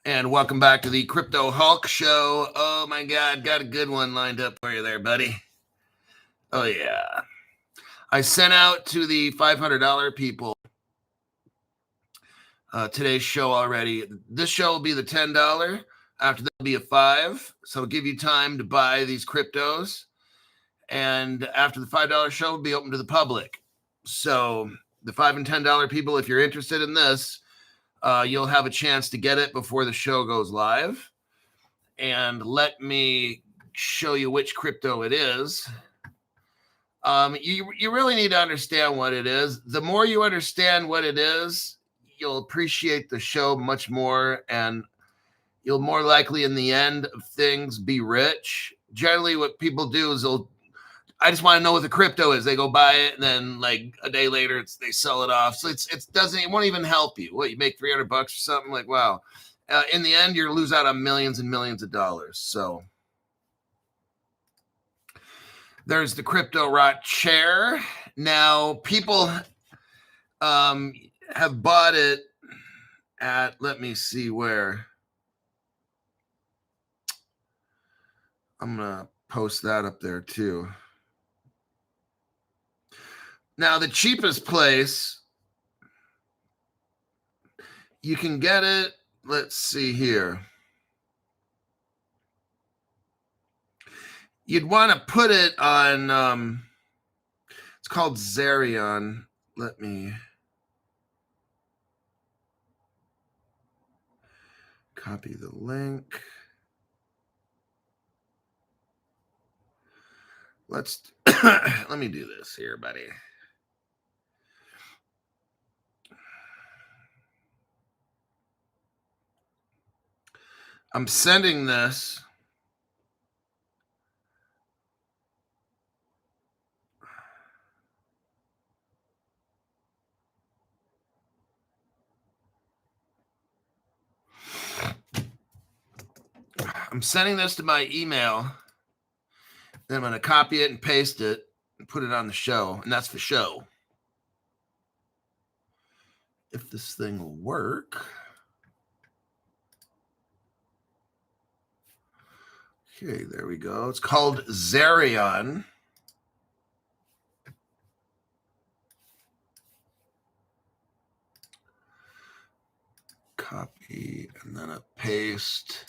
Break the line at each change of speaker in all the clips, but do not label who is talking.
And welcome back to the Crypto Hulk Show. Oh my God, got a good one lined up for you there, buddy. Oh yeah. I sent out to the $500 people today's show already. This show will be the $10. After that will be a $5. So it'll give you time to buy these cryptos. And after the $5 show will be open to the public. So the $5 and $10 people, if you're interested in this, you'll have a chance to get it before the show goes live. And let me show you which crypto it is. You really need to understand what it is. The more you understand what it is, you'll appreciate the show much more, and you'll more likely in the end of things be rich. Generally, what people do is I just want to know what the crypto is. They go buy it, and then like a day later, they sell it off. So it won't even help you. What, you make $300 or something? Like, wow. In the end, you're lose out on millions and millions of dollars. So there's the Crypto Rot chair. Now people have bought it at, let me see where. I'm going to post that up there too. Now, the cheapest place you can get it, let's see here. You'd want to put it on, it's called Zerion. Let me copy the link. Let me do this here, buddy. I'm sending this. I'm sending this to my email. Then I'm going to copy it and paste it and put it on the show. And that's for show. If this thing will work. Okay, there we go. It's called Zerion. Copy and then a paste.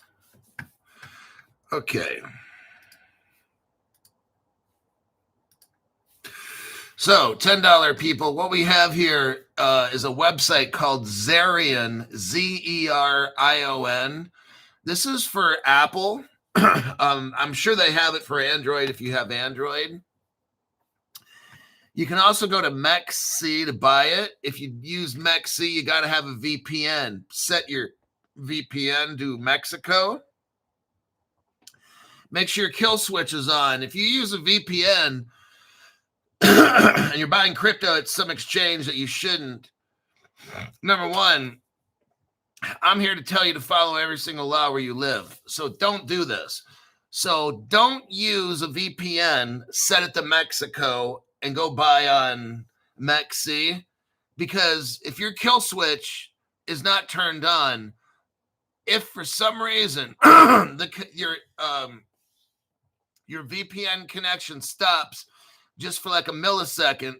Okay. So, $10 people, what we have here is a website called Zerion, Zerion. This is for Apple. I'm sure they have it for Android if you have Android. You can also go to MEXC to buy it. If you use MEXC, you got to have a VPN. Set your VPN to Mexico. Make sure your kill switch is on. If you use a VPN and you're buying crypto at some exchange that you shouldn't, number one, I'm here to tell you to follow every single law where you live. So don't do this. So don't use a VPN, set it to Mexico, and go buy on MEXC, because if your kill switch is not turned on, if for some reason your VPN connection stops just for like a millisecond,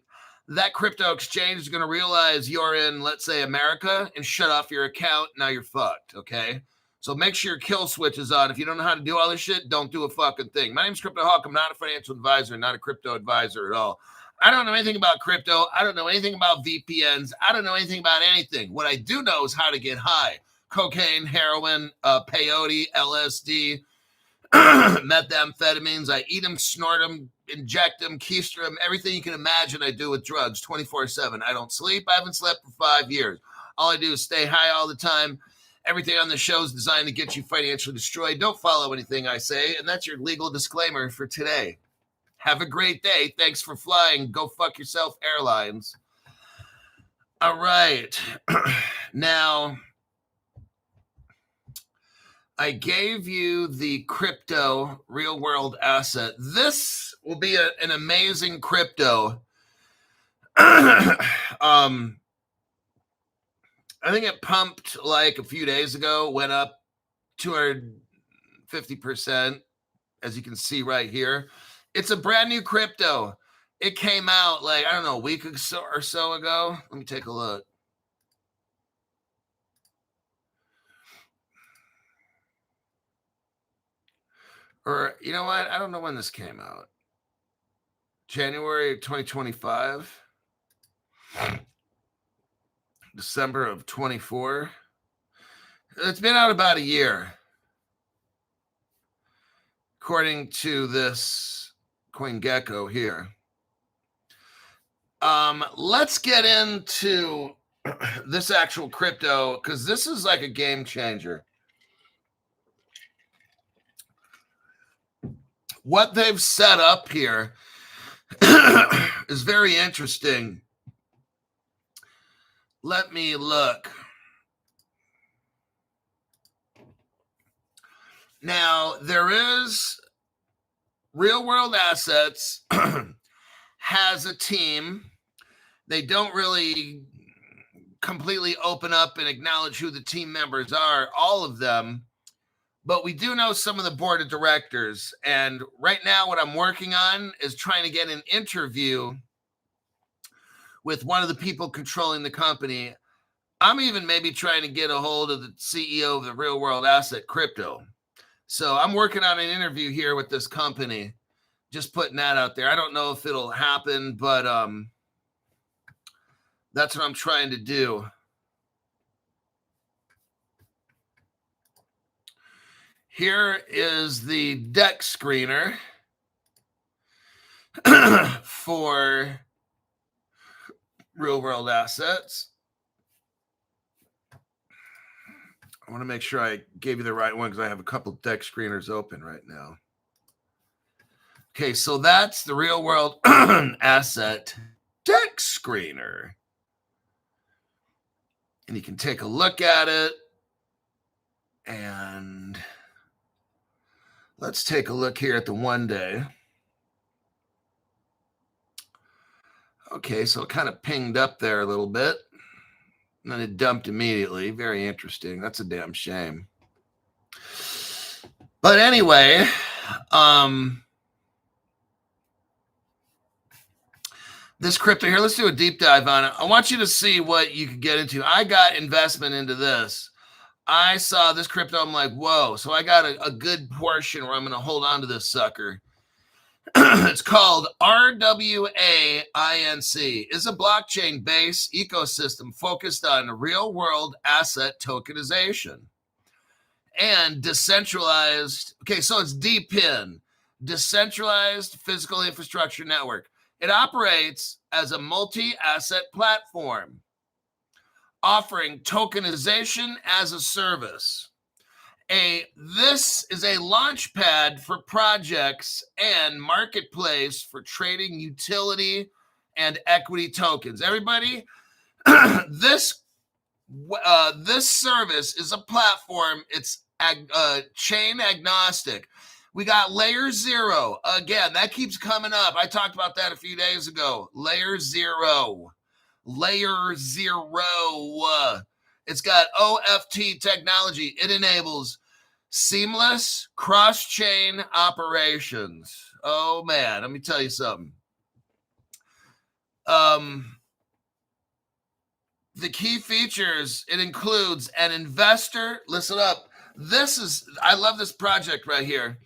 that crypto exchange is going to realize you're in, let's say, America, and shut off your account. Now you're fucked, okay? So make sure your kill switch is on. If you don't know how to do all this shit, don't do a fucking thing. My name's Crypto Hawk. I'm not a financial advisor, not a crypto advisor at all. I don't know anything about crypto. I don't know anything about VPNs. I don't know anything about anything. What I do know is how to get high. Cocaine, heroin, peyote, LSD, methamphetamines. I eat them, snort them, inject them, keister them, everything you can imagine I do with drugs 24/7. I don't sleep. I haven't slept for 5 years. All I do is stay high all the time. Everything on the show is designed to get you financially destroyed. Don't follow anything I say. And that's your legal disclaimer for today. Have a great day. Thanks for flying. Go fuck yourself, airlines. All right. Now, I gave you the crypto real world asset. This will be an amazing crypto. I think it pumped like a few days ago, went up 250%, as you can see right here. It's a brand new crypto. It came out like, I don't know, a week or so ago. Let me take a look. Or, you know what? I don't know when this came out. January 2025. December of 24. It's been out about a year, according to this CoinGecko here. Let's get into this actual crypto, because this is like a game changer. What they've set up here is very interesting. Let me look. Now, there is Real World Assets has a team. They don't really completely open up and acknowledge who the team members are, all of them, but we do know some of the board of directors. And right now what I'm working on is trying to get an interview with one of the people controlling the company. I'm even maybe trying to get a hold of the CEO of the Real World Asset Crypto. So I'm working on an interview here with this company, just putting that out there. I don't know if it'll happen, but that's what I'm trying to do. Here is the deck screener for Real World Assets. I want to make sure I gave you the right one because I have a couple deck screeners open right now. Okay, so that's the Real World Asset deck screener. And you can take a look at it. And let's take a look here at the 1 day. Okay, so it kind of pinged up there a little bit. And then it dumped immediately. Very interesting. That's a damn shame. But anyway, this crypto here, let's do a deep dive on it. I want you to see what you could get into. I got investment into this. I saw this crypto. I'm like, whoa. So I got a good portion where I'm going to hold on to this sucker. It's called RWAINC. It's a blockchain-based ecosystem focused on real-world asset tokenization and decentralized. Okay, so it's DPIN, Decentralized Physical Infrastructure Network. It operates as a multi-asset platform, offering tokenization as a service. This is a launch pad for projects and marketplace for trading utility and equity tokens. Everybody, this service is a platform. It's chain agnostic. We got layer 0. Again, that keeps coming up. I talked about that a few days ago. Layer 0. Layer 0. It's got OFT technology. It enables seamless cross-chain operations. Oh, man. Let me tell you something. The key features, it includes an investor. Listen up. I love this project right here.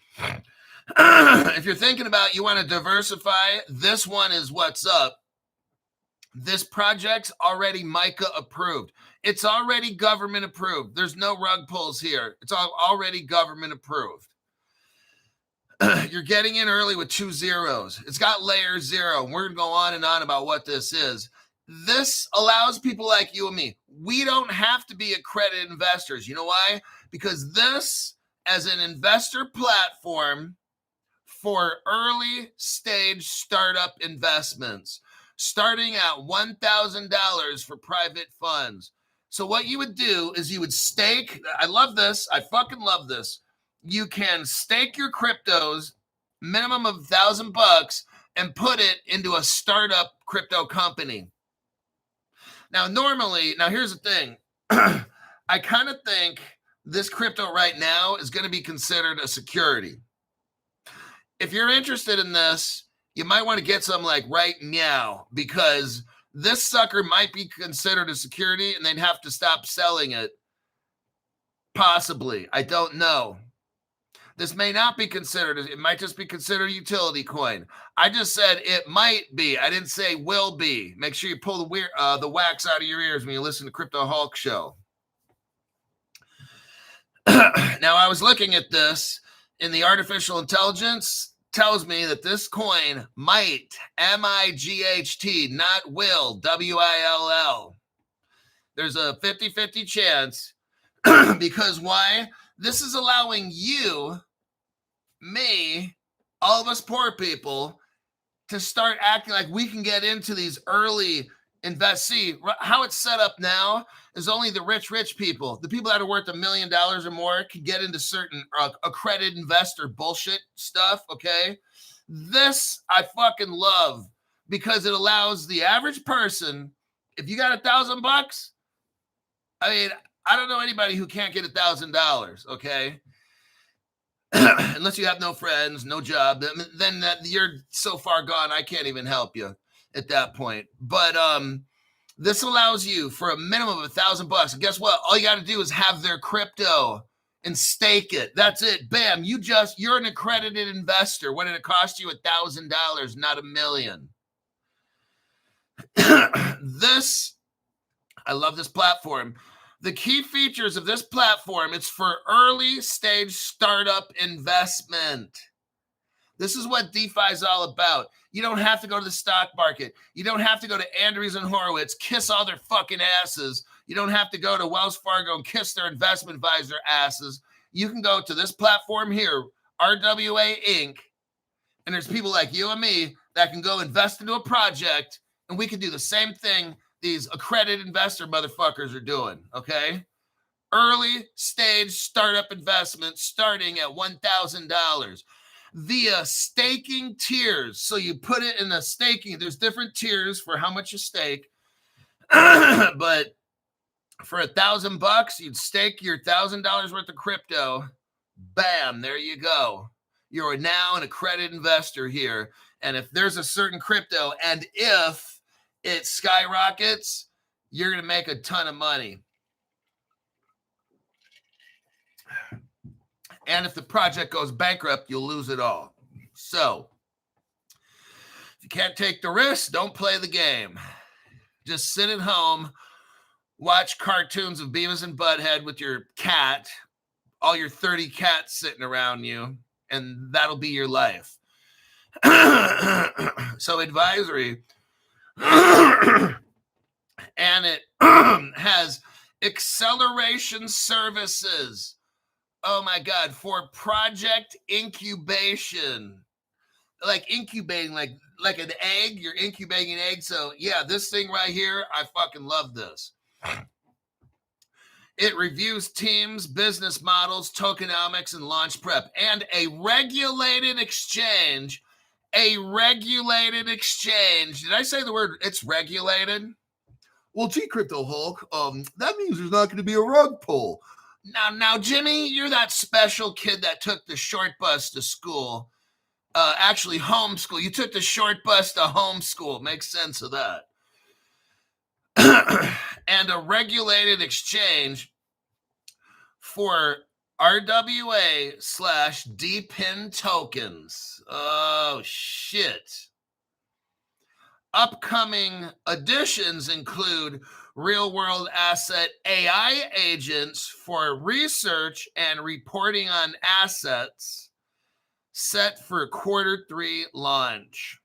If you're thinking about you want to diversify, this one is what's up. This project's already MICA approved. It's already government approved. There's no rug pulls here. It's already government approved. You're getting in early with 2 zeros. It's got layer 0. We're going to go on and on about what this is. This allows people like you and me. We don't have to be accredited investors. You know why? Because this, as an investor platform for early stage startup investments, starting at $1,000 for private funds. So what you would do is you would stake. I love this. I fucking love this. You can stake your cryptos, minimum of $1,000, and put it into a startup crypto company. Now, normally, here's the thing. I kind of think this crypto right now is going to be considered a security. If you're interested in this, you might want to get some like right now, because this sucker might be considered a security and they'd have to stop selling it. Possibly. I don't know. This may not be considered. It might just be considered a utility coin. I just said it might be. I didn't say will be. Make sure you pull the wax out of your ears when you listen to Crypto Hulk Show. Now, I was looking at this, and the artificial intelligence tells me that this coin might, M-I-G-H-T, not will, W-I-L-L. There's a 50-50 chance. Because why? This is allowing you, me, all of us poor people, to start acting like we can get into these early invest. See, how it's set up now is only the rich people, the people that are worth $1 million or more, can get into certain accredited investor bullshit stuff, okay? This I fucking love, because it allows the average person, if you got $1,000, I mean, I don't know anybody who can't get $1,000, okay? Unless you have no friends, no job, then you're so far gone, I can't even help you at that point. But this allows you for a minimum of $1,000. And guess what? All you got to do is have their crypto and stake it. That's it. Bam. You're an accredited investor. What did it cost you? $1,000, not $1 million. I love this platform. The key features of this platform, it's for early stage startup investment. This is what DeFi is all about. You don't have to go to the stock market. You don't have to go to Andreessen Horowitz, kiss all their fucking asses. You don't have to go to Wells Fargo and kiss their investment advisor asses. You can go to this platform here, RWA Inc., and there's people like you and me that can go invest into a project, and we can do the same thing these accredited investor motherfuckers are doing, okay? Early stage startup investment starting at $1,000 via staking tiers. So you put it in a staking. There's different tiers for how much you stake. But for $1,000, you'd stake your $1,000 worth of crypto. Bam, there you go. You're now an accredited investor here. And if there's a certain crypto, and if it skyrockets, you're going to make a ton of money. And if the project goes bankrupt, you'll lose it all. So, if you can't take the risk, don't play the game. Just sit at home, watch cartoons of Beavis and Butthead with your cat, all your 30 cats sitting around you, and that'll be your life. So, advisory. And it has acceleration services. Oh my God, for project incubation. Like incubating, like an egg, you're incubating an egg. So yeah, this thing right here, I fucking love this. It reviews teams, business models, tokenomics, and launch prep. And a regulated exchange. A regulated exchange. Did I say the word it's regulated? Well, gee, Crypto Hulk, that means there's not going to be a rug pull. Now, Jimmy, you're that special kid that took the short bus to school. Actually, homeschool. You took the short bus to homeschool. Makes sense of that. And a regulated exchange for RWA/DPIN tokens. Oh, shit. Upcoming additions include real-world asset AI agents for research and reporting on assets, set for Q3 launch.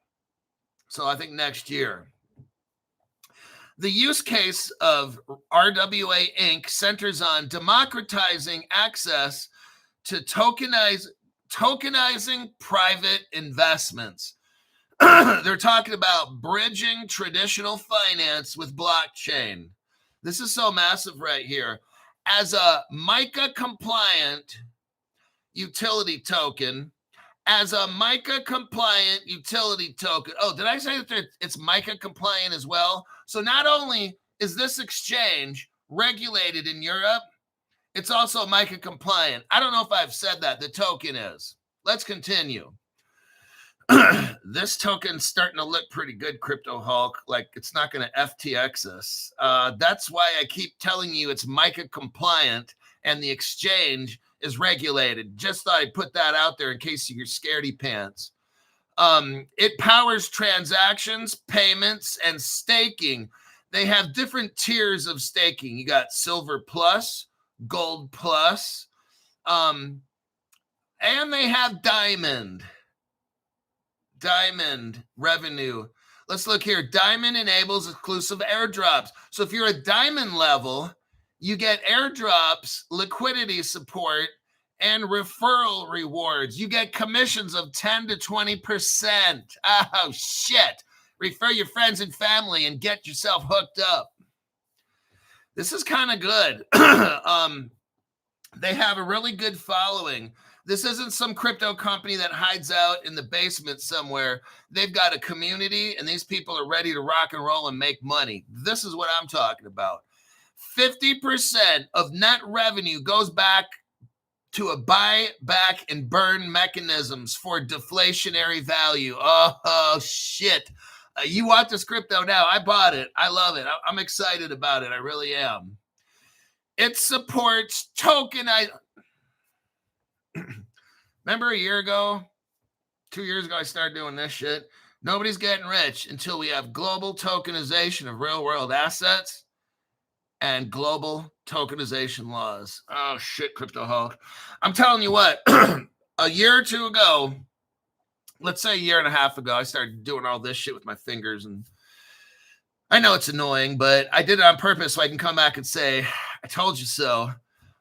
So I think next year. The use case of RWA Inc. centers on democratizing access to tokenizing private investments. They're talking about bridging traditional finance with blockchain. This is so massive right here. As a MiCA compliant utility token, Oh, did I say that it's MiCA compliant as well? So not only is this exchange regulated in Europe, It's also MiCA compliant. I don't know if I've said that. The token is. Let's continue. This token's starting to look pretty good, Crypto Hulk. Like it's not going to FTX us. That's why I keep telling you it's MiCA compliant and the exchange is regulated. Just thought I'd put that out there in case you're scaredy pants. It powers transactions, payments, and staking. They have different tiers of staking. You got Silver Plus, Gold Plus, and they have Diamond revenue. Let's look here. Diamond enables exclusive airdrops. So if you're a Diamond level, you get airdrops, liquidity support, and referral rewards. You get commissions of 10 to 20%. Oh, shit. Refer your friends and family and get yourself hooked up. This is kind of good. They have a really good following. This isn't some crypto company that hides out in the basement somewhere. They've got a community, and these people are ready to rock and roll and make money. This is what I'm talking about. 50% of net revenue goes back to a buy, back, and burn mechanisms for deflationary value. Oh shit. You want this crypto now. I bought it. I love it. I'm excited about it. I really am. It supports tokenizing. Remember a year ago, 2 years ago, I started doing this shit. Nobody's getting rich until we have global tokenization of real world assets and global tokenization laws. Oh shit, Crypto Hulk. I'm telling you what, a year or two ago, let's say a year and a half ago, I started doing all this shit with my fingers. And I know it's annoying, but I did it on purpose so I can come back and say, I told you so.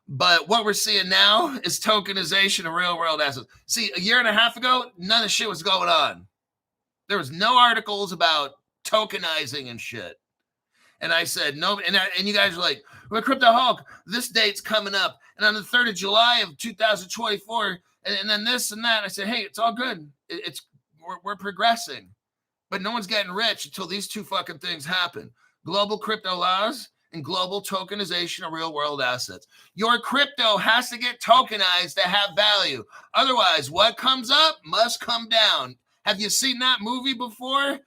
But what we're seeing now is tokenization of real world assets. See, a year and a half ago, none of shit was going on. There was no articles about tokenizing and shit. And I said, no, and you guys are like, well, Crypto Hulk, this date's coming up. And on the 3rd of July of 2024, and then this and that. I said, hey, it's all good. We're progressing. But no one's getting rich until these two fucking things happen. Global crypto laws and global tokenization of real world assets. Your crypto has to get tokenized to have value. Otherwise, what comes up must come down. Have you seen that movie before?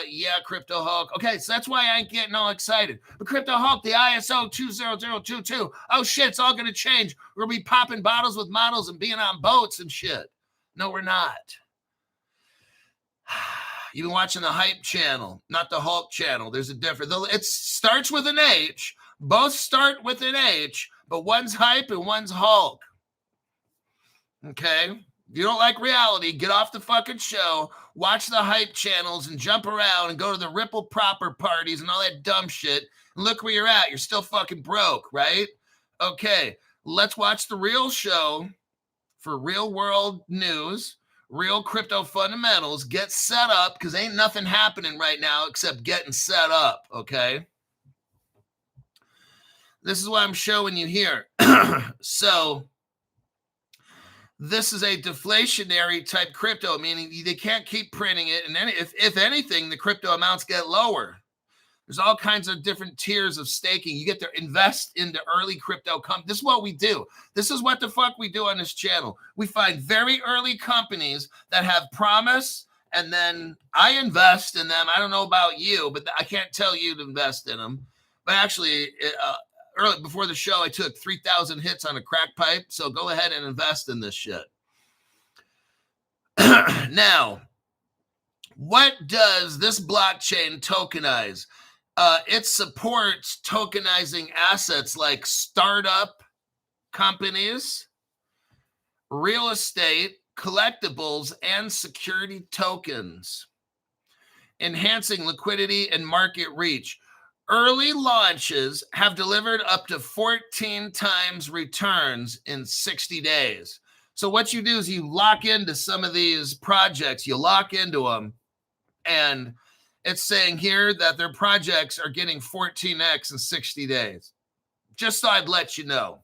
Yeah, Crypto Hulk. Okay, so that's why I ain't getting all excited. But Crypto Hulk, the ISO 20022. Oh shit, it's all gonna change. We're gonna be popping bottles with models and being on boats and shit. No, we're not. You've been watching the Hype channel, not the Hulk channel. There's a difference. It starts with an H. Both start with an H, but one's Hype and one's Hulk. Okay? If you don't like reality, get off the fucking show, watch the Hype channels and jump around and go to the Ripple proper parties and all that dumb shit. And look where you're at. You're still fucking broke, right? Okay, let's watch the real show for real world news, real crypto fundamentals. Get set up because ain't nothing happening right now except getting set up, okay? This is what I'm showing you here. So this is a deflationary type crypto, meaning they can't keep printing it. And then if anything, the crypto amounts get lower. There's all kinds of different tiers of staking. You get to invest into early crypto companies. This is what we do. This is what the fuck we do on this channel. We find very early companies that have promise, and then I invest in them. I don't know about you, but I can't tell you to invest in them. But actually, early before the show, I took 3,000 hits on a crack pipe. So go ahead and invest in this shit. Now, what does this blockchain tokenize? It supports tokenizing assets like startup companies, real estate, collectibles, and security tokens, enhancing liquidity and market reach. Early launches have delivered up to 14 times returns in 60 days. So what you do is you lock into some of these projects, you lock into them, and it's saying here that their projects are getting 14x in 60 days. Just so I'd let you know.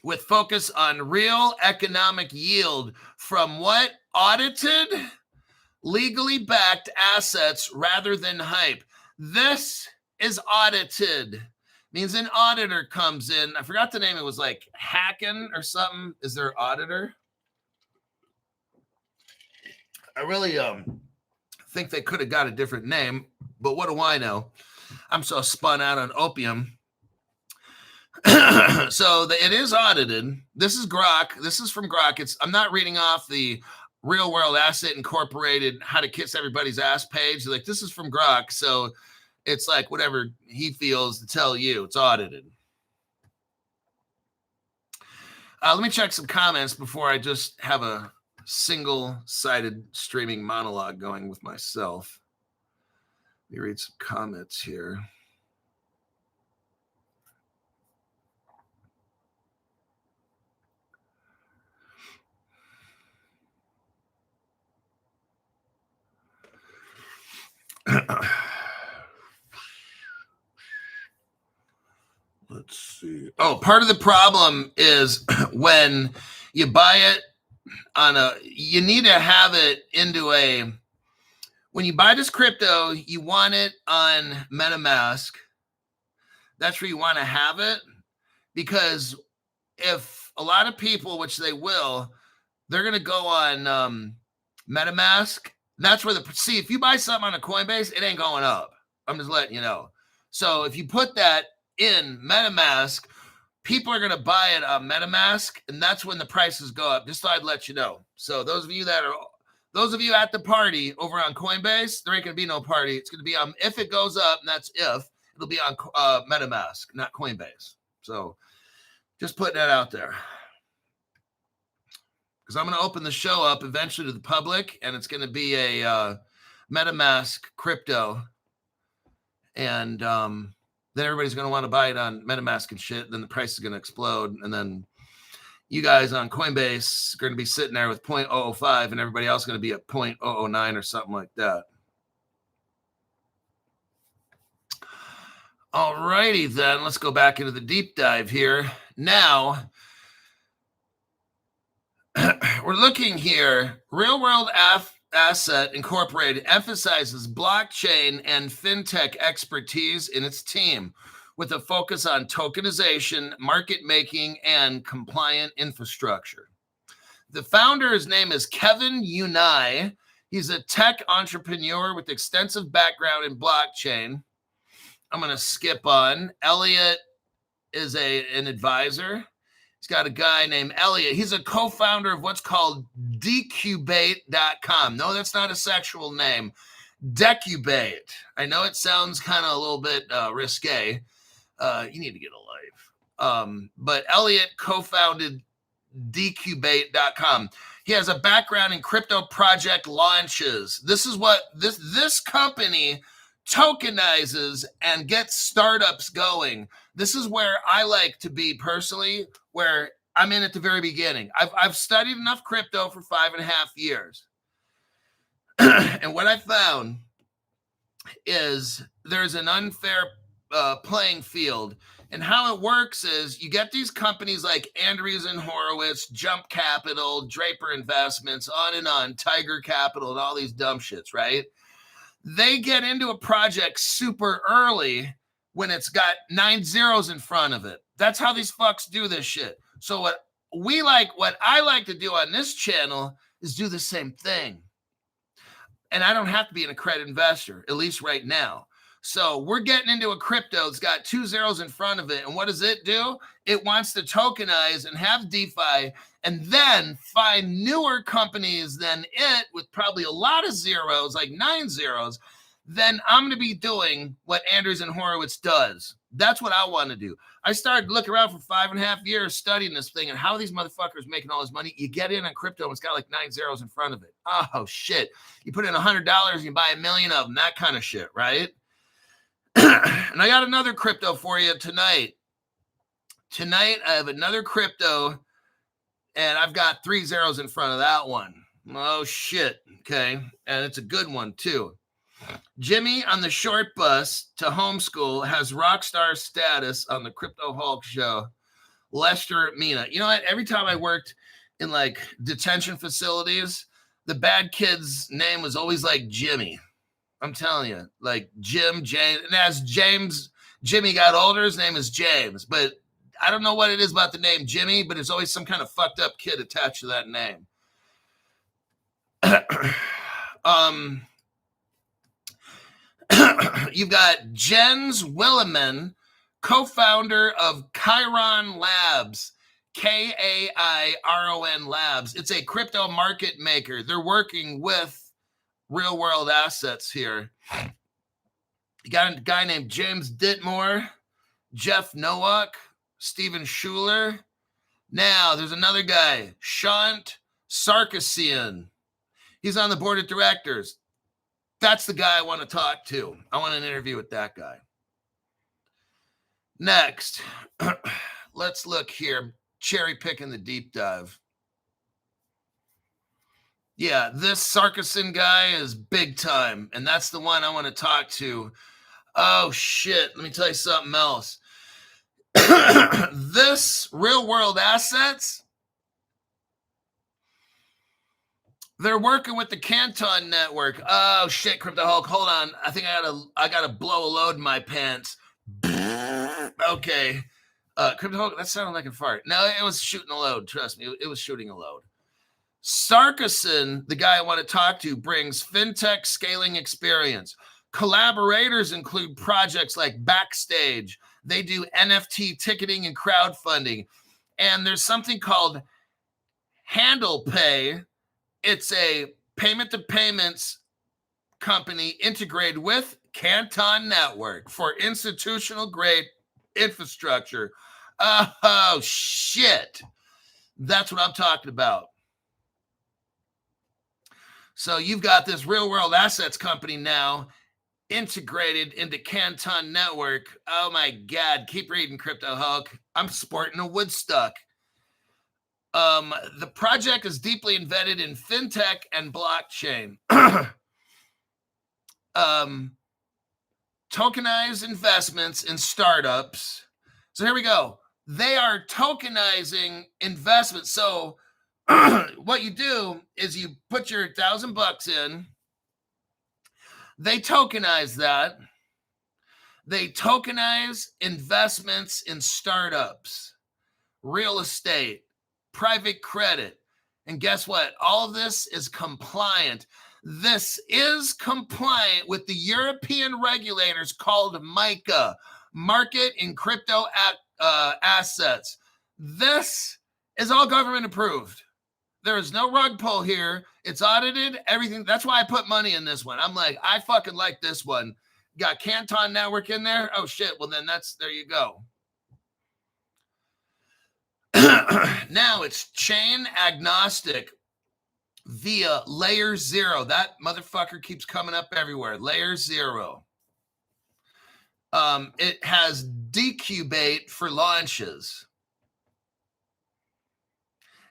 With focus on real economic yield from what? Audited, legally backed assets rather than hype. This is audited. Means an auditor comes in. I forgot the name. It was like Hacken or something. Is there an auditor? I really think they could have got a different name, but what do I know? I'm so spun out on opium. So it is audited. This is Grok. This is from Grok. I'm not reading off the Real World Asset Incorporated How to Kiss Everybody's Ass page. Like, this is from Grok. So it's like whatever he feels to tell you. It's audited. Let me check some comments before I just have a single-sided streaming monologue going with myself. Let me read some comments here. Let's see. Oh, part of the problem is when you buy it you need to have it when you buy this crypto, you want it on MetaMask. That's where you want to have it, because if a lot of people, which they will, they're going to go on MetaMask. That's where if you buy something on a Coinbase, it ain't going up. I'm just letting you know. So if you put that in MetaMask, people are going to buy it on MetaMask, and that's when the prices go up. Just thought I'd let you know. So those of you at the party over on Coinbase, there ain't going to be no party. It's going to be if it goes up, and that's if, it'll be on MetaMask, not Coinbase. So just putting that out there. Because I'm going to open the show up eventually to the public, and it's going to be a MetaMask crypto. And then everybody's going to want to buy it on MetaMask and shit. Then the price is going to explode. And then you guys on Coinbase are going to be sitting there with 0.005, and everybody else is going to be at 0.009 or something like that. All righty, then. Let's go back into the deep dive here. Now, we're looking here. Real World Asset Incorporated emphasizes blockchain and fintech expertise in its team, with a focus on tokenization, market making, and compliant infrastructure. The founder's name is Kevin Unai. He's a tech entrepreneur with extensive background in blockchain. I'm going to skip on. Elliot is an advisor. He's got a guy named Elliot. He's a co-founder of what's called Decubate.com. No, that's not a sexual name. Decubate. I know it sounds kind of a little bit risque. You need to get a life. But Elliot co-founded Decubate.com. He has a background in crypto project launches. This is what this company tokenizes and gets startups going. This is where I like to be personally, where I'm in at the very beginning. I've studied enough crypto for 5.5 years. And what I found is there's an unfair playing field. And how it works is you get these companies like Andreessen Horowitz, Jump Capital, Draper Investments, on, Tiger Capital, and all these dumb shits, right? They get into a project super early when it's got 9 zeros in front of it. That's how these fucks do this shit. So what I like to do on this channel is do the same thing. And I don't have to be an accredited investor, at least right now. So we're getting into a crypto that's got 2 zeros in front of it. And what does it do? It wants to tokenize and have DeFi and then find newer companies than it with probably a lot of zeros, like 9 zeros. Then I'm going to be doing what Andreessen Horowitz does. That's what I want to do. I started looking around for 5.5 years studying this thing and how these motherfuckers making all this money. You get in on crypto and it's got like 9 zeros in front of it. Oh, shit. You put in $100 and you buy 1 million of them, that kind of shit, right? And I got another crypto for you tonight. Tonight, I have another crypto, and I've got 3 zeros in front of that one. Oh, shit. Okay. And it's a good one, too. Jimmy on the short bus to homeschool has rock star status on the Crypto Hulk show. Lester Mina. You know what? Every time I worked in like detention facilities, the bad kid's name was always like Jimmy. I'm telling you, like Jim, James, and as James Jimmy got older. His name is James, but I don't know what it is about the name Jimmy, but there's always some kind of fucked up kid attached to that name. You've got Jens Willeman, co-founder of Chiron Labs, Kairon Labs. It's a crypto market maker. They're working with real world assets here. You got a guy named James Ditmore, Jeff Nowak, Steven Schuler. Now there's another guy, Shant Sarkisian. He's on the board of directors. That's the guy I want to talk to. I want an interview with that guy. Next, let's look here. Cherry picking the deep dive. Yeah, this Sarkisian guy is big time, and that's the one I want to talk to. Oh, shit. Let me tell you something else. This real world assets, they're working with the Canton network. Oh shit, Crypto Hulk. Hold on. I think I gotta blow a load in my pants. Okay. Crypto Hulk, that sounded like a fart. No, it was shooting a load. Trust me, it was shooting a load. Sarkisian, the guy I want to talk to, brings fintech scaling experience. Collaborators include projects like Backstage. They do NFT ticketing and crowdfunding. And there's something called Handle Pay. It's a payment-to-payments company integrated with Canton Network for institutional-grade infrastructure. Oh, shit. That's what I'm talking about. So you've got this real-world assets company now integrated into Canton Network. Oh, my God. Keep reading, Crypto Hulk. I'm sporting a Woodstock. The project is deeply embedded in fintech and blockchain. Tokenize investments in startups. So here we go. They are tokenizing investments. So what you do is you put your $1,000 in. They tokenize that. They tokenize investments in startups, real estate, private credit. And guess what? All of this is compliant. This is compliant with the European regulators called MiCA, Market in Crypto Assets. This is all government approved. There is no rug pull here. It's audited, everything. That's why I put money in this one. I'm like, I fucking like this one. Got Canton Network in there. Oh, shit. Well, then there you go. Now it's chain agnostic via Layer 0. That motherfucker keeps coming up everywhere. Layer 0. It has decubate for launches.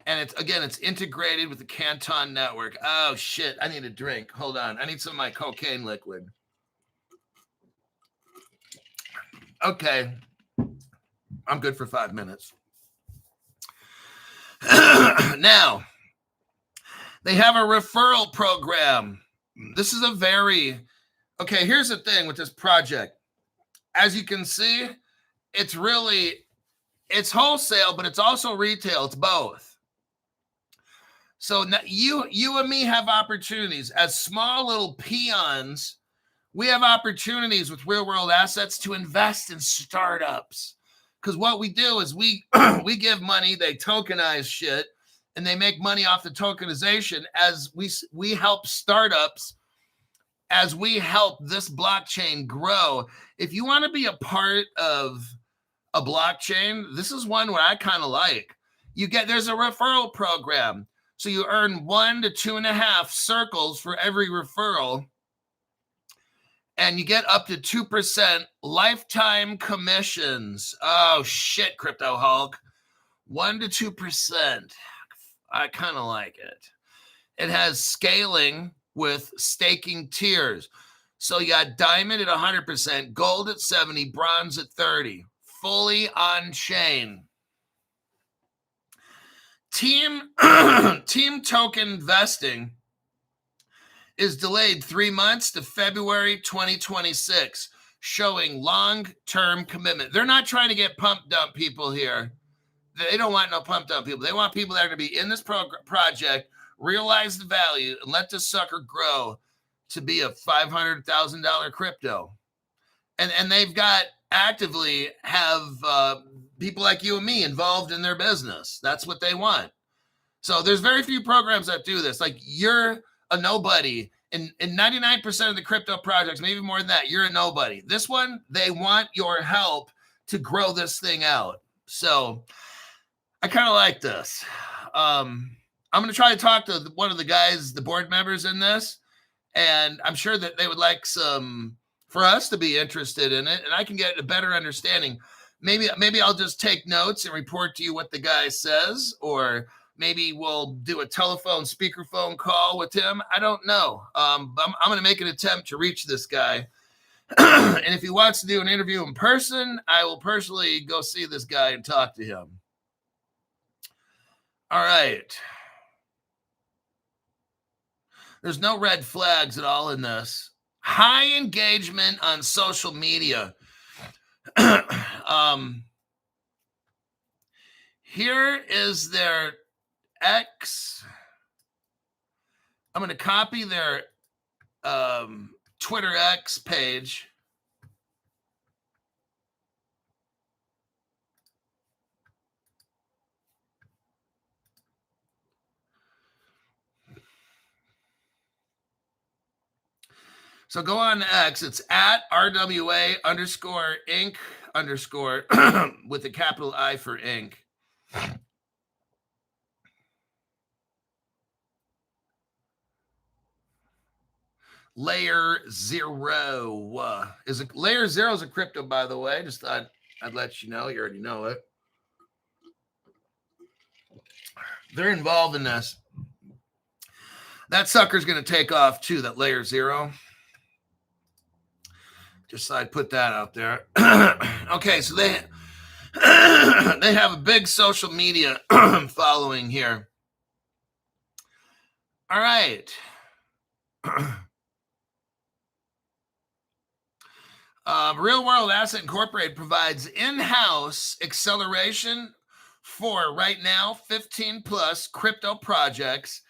And it's integrated with the Canton Network. Oh, shit. I need a drink. Hold on. I need some of my cocaine liquid. Okay. I'm good for 5 minutes. Now, they have a referral program. This is okay, here's the thing with this project. As you can see, it's wholesale, but it's also retail. It's both. So now you and me have opportunities. As small little peons, we have opportunities with real world assets to invest in startups. Because what we do is we give money, they tokenize shit, and they make money off the tokenization as we help startups, as we help this blockchain grow. If you want to be a part of a blockchain, this is one where I kind of like. There's a referral program. So you earn 1 to 2.5 circles for every referral. And you get up to 2% lifetime commissions. Oh, shit, Crypto Hulk. 1 to 2%. I kind of like it. It has scaling with staking tiers. So you got diamond at 100%, gold at 70%, bronze at 30%. Fully on chain. Team token vesting is delayed 3 months to February 2026. showing long-term commitment. They're not trying to get pump dump people here. They don't want no pump dump people. They want people that are going to be in this project, realize the value, and let this sucker grow to be a $500,000 crypto. And they've got actively have people like you and me involved in their business. That's what they want. So there's very few programs that do this. Like, you're a nobody. In 99% of the crypto projects, maybe more than that, you're a nobody. This one, they want your help to grow this thing out. So I kind of like this. I'm going to try to talk to one of the guys, the board members in this, and I'm sure that they would like for us to be interested in it, and I can get a better understanding. Maybe I'll just take notes and report to you what the guy says, or maybe we'll do a speakerphone call with him. I don't know. I'm going to make an attempt to reach this guy. And if he wants to do an interview in person, I will personally go see this guy and talk to him. All right. There's no red flags at all in this. High engagement on social media. Here is their X. I'm going to copy their Twitter X page. So go on to X. It's at RWA_Inc_ with a capital I for Inc. Layer Zero Layer Zero is a crypto, by the way. Just thought I'd let you know. You already know it. They're involved in this. That sucker's going to take off too, that Layer Zero. Just thought I'd put that out there. Okay, so they have a big social media following here. All right. Real World Asset Incorporated provides in-house acceleration for, right now, 15 plus crypto projects,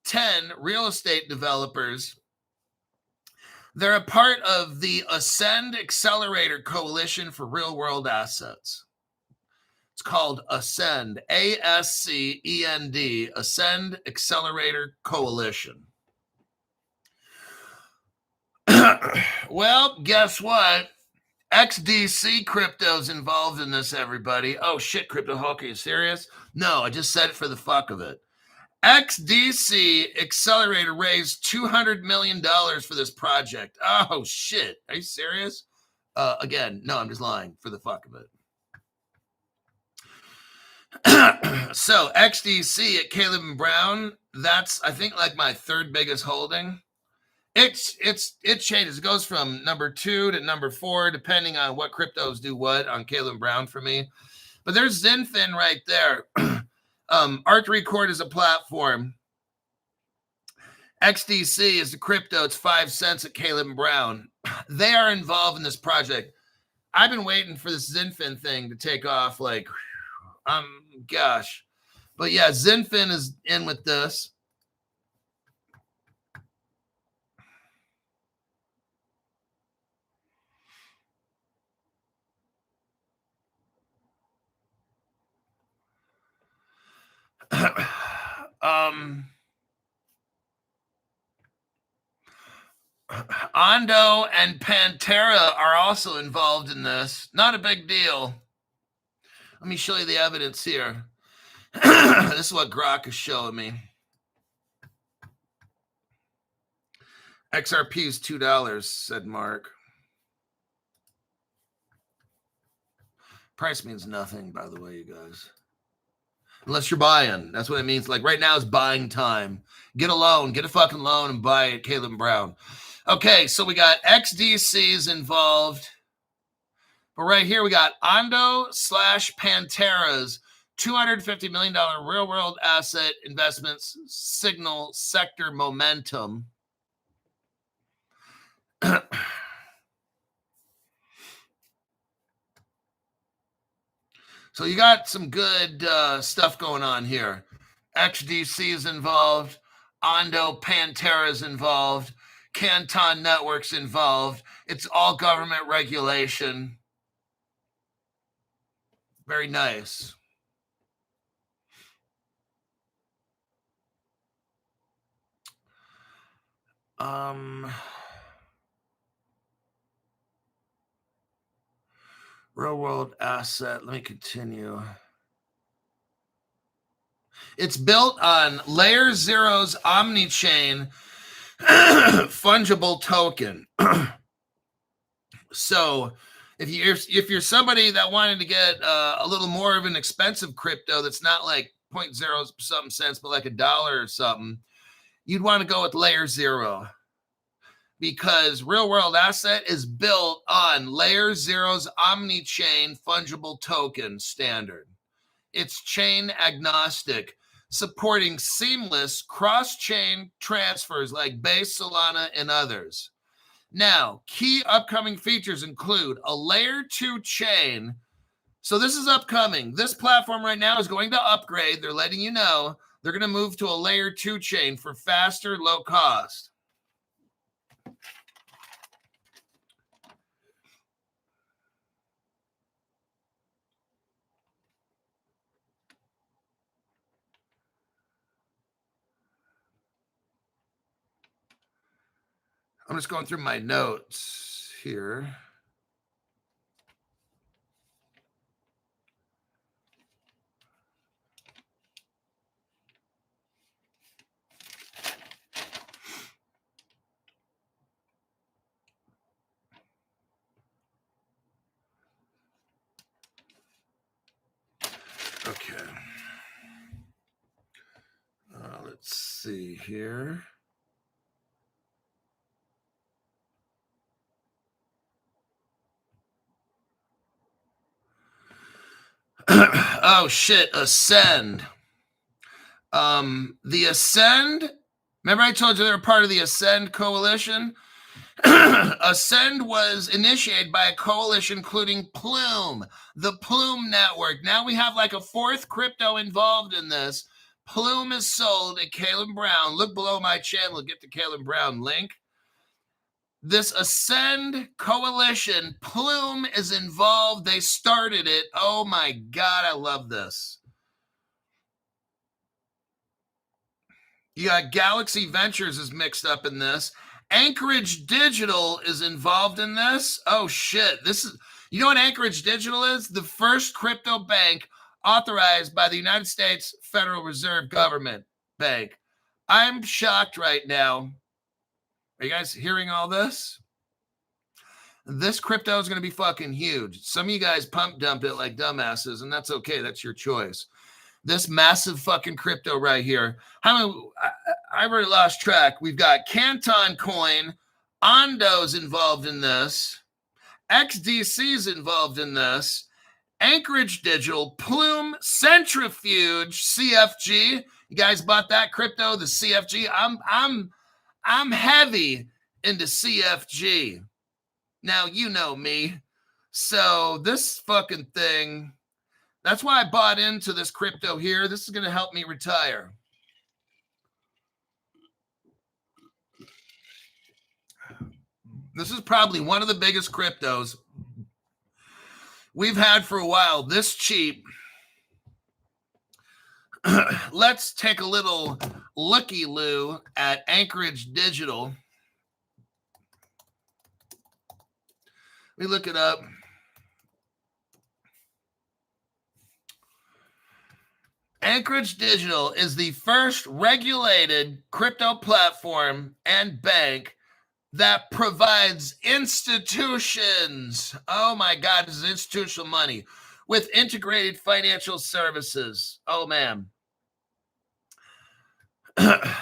10 real estate developers. They're a part of the Ascend Accelerator Coalition for Real World Assets. It's called Ascend, ASCEND, Ascend Accelerator Coalition. Well, guess what? XDC Crypto's involved in this, everybody. Oh, shit, Crypto Hulk, are you serious? No, I just said it for the fuck of it. XDC Accelerator raised $200 million for this project. Oh, shit. Are you serious? Again, no, I'm just lying for the fuck of it. So XDC at Caleb and Brown, that's, I think, like my third biggest holding. It changes. It goes from number 2 to number 4, depending on what cryptos do what on Caleb and Brown for me. But there's Zenfin right there. Art Record is a platform. XDC is the crypto. It's 5 cents at Caleb and Brown. They are involved in this project. I've been waiting for this Zenfin thing to take off. Like, gosh. But yeah, Zenfin is in with this. Ondo and Pantera are also involved in this. Not a big deal. Let me show you the evidence here. This is what Grok is showing me. XRP is $2, said Mark. Price means nothing, by the way, you guys. Unless you're buying. That's what it means. Like right now is buying time. Get a loan. Get a fucking loan and buy it, Caleb and Brown. Okay, so we got XDCs involved. But right here we got Ondo/Pantera's $250 million real-world asset investments signal sector momentum. So you got some good stuff going on here. XDC is involved. Ondo Pantera is involved. Canton Network's involved. It's all government regulation. Very nice. Real world asset. Let me continue. It's built on Layer Zero's Omni-Chain fungible token. So if you're somebody that wanted to get a little more of an expensive crypto that's not like 0.0 something cents, but like $1 or something, you'd want to go with Layer Zero, because real world asset is built on Layer Zero's Omni-Chain fungible token standard. It's chain agnostic, supporting seamless cross-chain transfers like Base, Solana, and others. Now, key upcoming features include a Layer 2 chain. So this is upcoming. This platform right now is going to upgrade. They're letting you know. They're going to move to a Layer 2 chain for faster, low cost. I'm just going through my notes here. Okay. Let's see here. Oh shit, Ascend. The Ascend, remember I told you they were part of the Ascend coalition? Ascend was initiated by a coalition including Plume, the Plume Network. Now we have like a fourth crypto involved in this. Plume is sold at Caleb Brown. Look below my channel, get the Caleb Brown link. This Ascend coalition, Plume is involved. They started it. Oh my God, I love this. You got Galaxy Ventures is mixed up in this. Anchorage Digital is involved in this. Oh shit. This is, you know what Anchorage Digital is? The first crypto bank authorized by the United States Federal Reserve Government Bank. I'm shocked right now. Are you guys hearing all this? This crypto is going to be fucking huge. Some of you guys pump dumped it like dumbasses, and that's okay. That's your choice. This massive fucking crypto right here. How many? I already lost track. We've got Canton Coin, Ondo's involved in this, XDC's involved in this, Anchorage Digital, Plume, Centrifuge, CFG. You guys bought that crypto, the CFG? I'm heavy into CFG. Now you know me. So this fucking thing. That's why I bought into this crypto here. This is going to help me retire. This is probably one of the biggest cryptos we've had for a while. This cheap. Let's take a little looky-loo at Anchorage Digital. Let me look it up. Anchorage Digital is the first regulated crypto platform and bank that provides institutions. Oh my God, this is institutional money with integrated financial services. Oh man.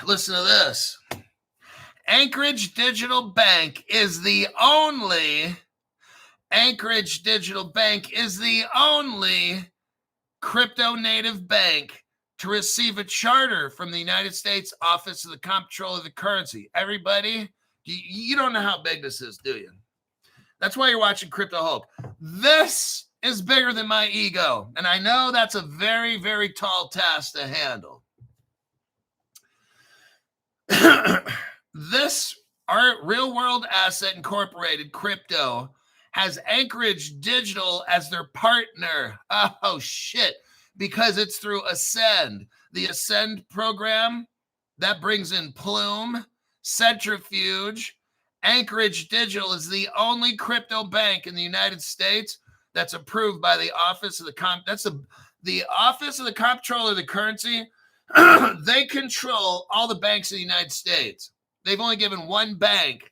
Listen to this. Anchorage Digital Bank is the only crypto native bank to receive a charter from the United States Office of the Comptroller of the Currency. Everybody, you don't know how big this is, do you? That's why you're watching Crypto Hulk. This is bigger than my ego. And I know that's a very, very tall task to handle. This, our Real World Asset Incorporated crypto, has Anchorage Digital as their partner. Oh, shit. Because it's through Ascend. The Ascend program, that brings in Plume, Centrifuge. Anchorage Digital is the only crypto bank in the United States that's approved by the Office of the Office of the Comptroller of the Currency. They control all the banks in the United States. They've only given one bank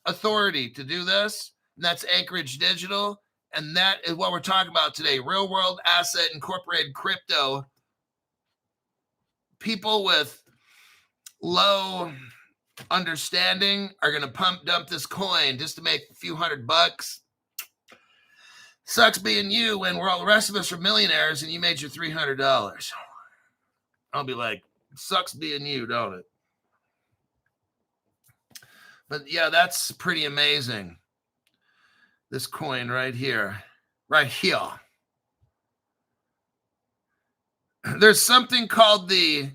authority to do this, and that's Anchorage Digital. And that is what we're talking about today. Real World Asset Incorporated crypto. People with low understanding are going to pump dump this coin just to make a few $100. Sucks being you when all the rest of us are millionaires and you made your $300. I'll be like, sucks being you, don't it? But yeah, that's pretty amazing. This coin right here. Right here. There's something called the